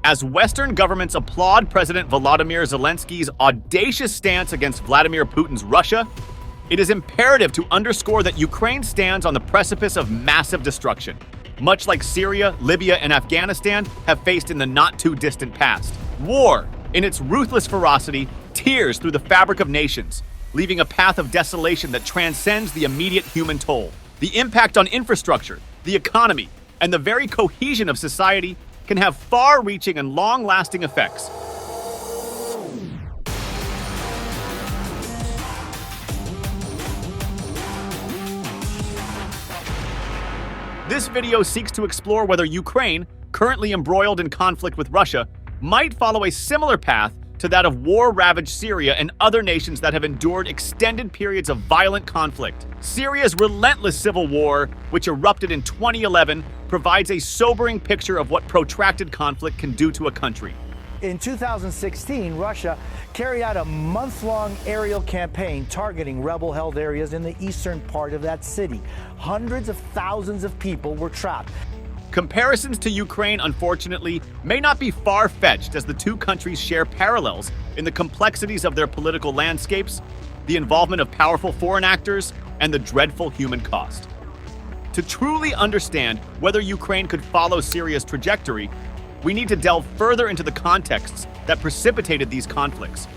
As Western governments applaud President Volodymyr Zelensky's audacious stance against Vladimir Putin's Russia, it is imperative to underscore that Ukraine stands on the precipice of massive destruction, much like Syria, Libya, and Afghanistan have faced in the not-too-distant past. War, in its ruthless ferocity, tears through the fabric of nations, leaving a path of desolation that transcends the immediate human toll. The impact on infrastructure, the economy, and the very cohesion of society can have far-reaching and long-lasting effects. This video seeks to explore whether Ukraine, currently embroiled in conflict with Russia, might follow a similar path to that of war-ravaged Syria and other nations that have endured extended periods of violent conflict. Syria's relentless civil war, which erupted in 2011, provides a sobering picture of what protracted conflict can do to a country. In 2016, Russia carried out a month-long aerial campaign targeting rebel-held areas in the eastern part of that city. Hundreds of thousands of people were trapped. Comparisons to Ukraine, unfortunately, may not be far-fetched as the two countries share parallels in the complexities of their political landscapes, the involvement of powerful foreign actors, and the dreadful human cost. To truly understand whether Ukraine could follow Syria's trajectory, we need to delve further into the contexts that precipitated these conflicts,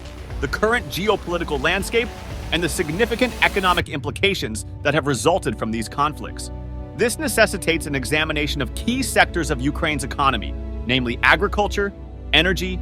the current geopolitical landscape, and the significant economic implications that have resulted from these conflicts. This necessitates an examination of key sectors of Ukraine's economy, namely agriculture, energy,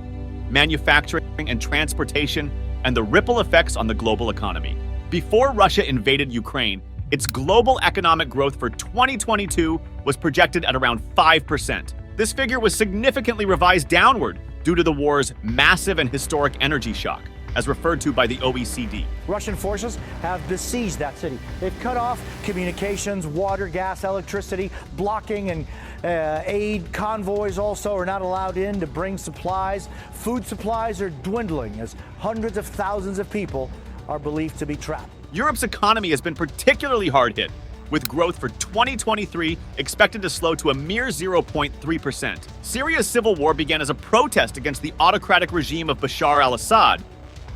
manufacturing, and transportation, and the ripple effects on the global economy. Before Russia invaded Ukraine, its global economic growth for 2022 was projected at around 5%. This figure was significantly revised downward due to the war's massive and historic energy shock, as referred to by the OECD. Russian forces have besieged that city. They've cut off communications, water, gas, electricity, blocking and aid convoys also are not allowed in to bring supplies. Food supplies are dwindling as hundreds of thousands of people are believed to be trapped. Europe's economy has been particularly hard hit, with growth for 2023 expected to slow to a mere 0.3%. Syria's civil war began as a protest against the autocratic regime of Bashar al-Assad,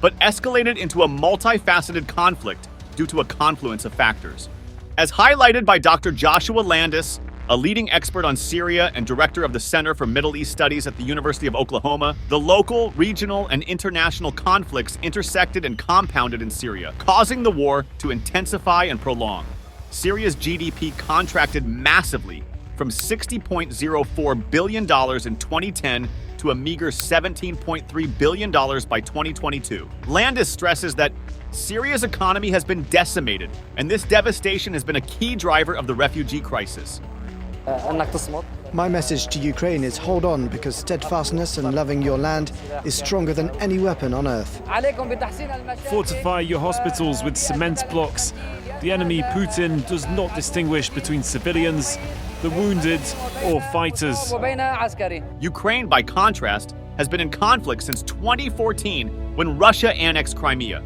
but escalated into a multifaceted conflict due to a confluence of factors. As highlighted by Dr. Joshua Landis, a leading expert on Syria and director of the Center for Middle East Studies at the University of Oklahoma, the local, regional, and international conflicts intersected and compounded in Syria, causing the war to intensify and prolong. Syria's GDP contracted massively from $60.04 billion in 2010 to a meager $17.3 billion by 2022. Landis stresses that Syria's economy has been decimated, and this devastation has been a key driver of the refugee crisis. My message to Ukraine is hold on, because steadfastness and loving your land is stronger than any weapon on earth. Fortify your hospitals with cement blocks. The enemy, Putin, does not distinguish between civilians, the wounded, or fighters. Ukraine, by contrast, has been in conflict since 2014 when Russia annexed Crimea,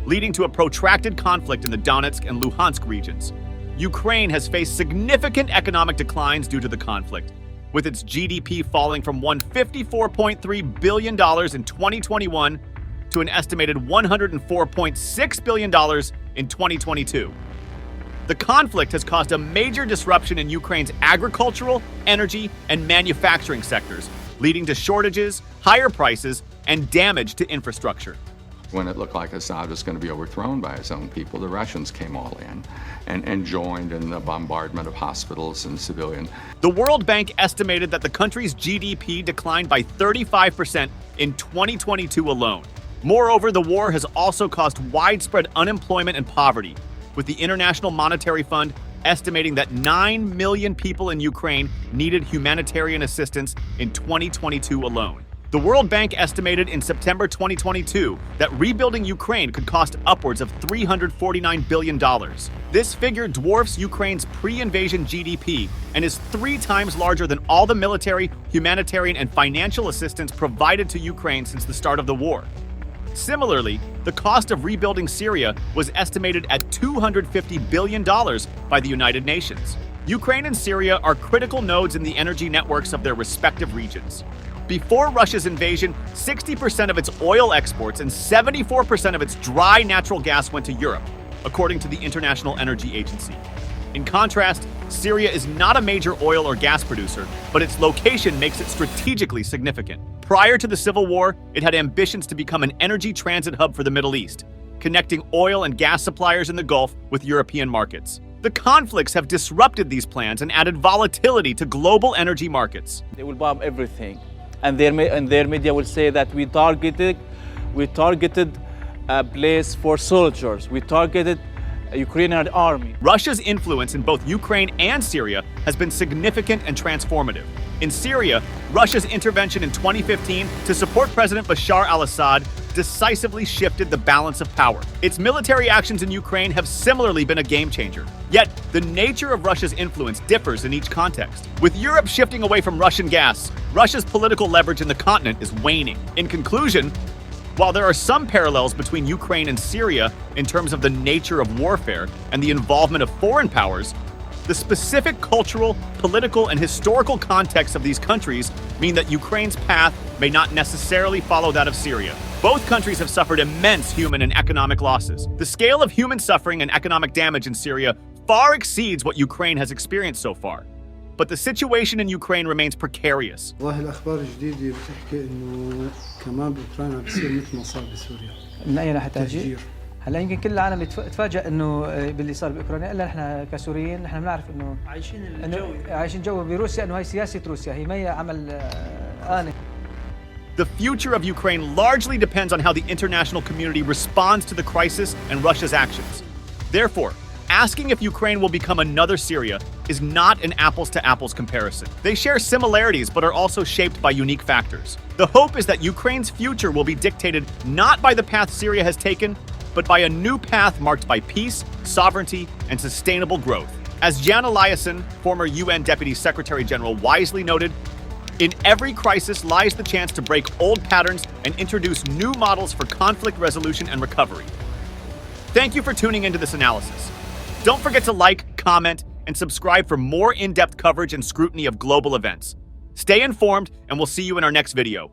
leading to a protracted conflict in the Donetsk and Luhansk regions. Ukraine has faced significant economic declines due to the conflict, with its GDP falling from $154.3 billion in 2021 to an estimated $104.6 billion in 2022. The conflict has caused a major disruption in Ukraine's agricultural, energy, and manufacturing sectors, leading to shortages, higher prices, and damage to infrastructure. When it looked like Assad was going to be overthrown by his own people, the Russians came all in and joined in the bombardment of hospitals and civilian. The World Bank estimated that the country's GDP declined by 35% in 2022 alone. Moreover, the war has also caused widespread unemployment and poverty, with the International Monetary Fund estimating that 9 million people in Ukraine needed humanitarian assistance in 2022 alone. The World Bank estimated in September 2022 that rebuilding Ukraine could cost upwards of $349 billion. This figure dwarfs Ukraine's pre-invasion GDP and is 3 times larger than all the military, humanitarian, and financial assistance provided to Ukraine since the start of the war. Similarly, the cost of rebuilding Syria was estimated at $250 billion by the United Nations. Ukraine and Syria are critical nodes in the energy networks of their respective regions. Before Russia's invasion, 60% of its oil exports and 74% of its dry natural gas went to Europe, according to the International Energy Agency. In contrast, Syria is not a major oil or gas producer, but its location makes it strategically significant. Prior to the civil war, it had ambitions to become an energy transit hub for the Middle East, connecting oil and gas suppliers in the Gulf with European markets. The conflicts have disrupted these plans and added volatility to global energy markets. They will bomb everything, and their media will say that we targeted a place for soldiers. We targeted a Ukrainian army. Russia's influence in both Ukraine and Syria has been significant and transformative. In Syria, Russia's intervention in 2015 to support President Bashar al-Assad decisively shifted the balance of power. Its military actions in Ukraine have similarly been a game changer. Yet, the nature of Russia's influence differs in each context. With Europe shifting away from Russian gas, Russia's political leverage in the continent is waning. In conclusion, while there are some parallels between Ukraine and Syria in terms of the nature of warfare and the involvement of foreign powers, the specific cultural, political, and historical contexts of these countries mean that Ukraine's path may not necessarily follow that of Syria. Both countries have suffered immense human and economic losses. The scale of human suffering and economic damage in Syria far exceeds what Ukraine has experienced so far. But the situation in Ukraine remains precarious. والله الأخبار الجديدة بتحكي إنه كمان بأوكرانيا بصير مثل ما صار بسوريا. من أي ناحية تهجير؟ تهجير. هلا يمكن كل العالم تفاجأ إنه باللي صار بأوكرانيا، إلا نحن كسوريين نحن بنعرف إنه عايشين جو بروسيا، إنه هي سياسة روسيا، هي ما هي عمل آني. The future of Ukraine largely depends on how the international community responds to the crisis and Russia's actions. Therefore, asking if Ukraine will become another Syria is not an apples-to-apples comparison. They share similarities but are also shaped by unique factors. The hope is that Ukraine's future will be dictated not by the path Syria has taken, but by a new path marked by peace, sovereignty, and sustainable growth. As Jan Eliasson, former UN Deputy Secretary General, wisely noted, in every crisis lies the chance to break old patterns and introduce new models for conflict resolution and recovery. Thank you for tuning into this analysis. Don't forget to like, comment, and subscribe for more in-depth coverage and scrutiny of global events. Stay informed, and we'll see you in our next video.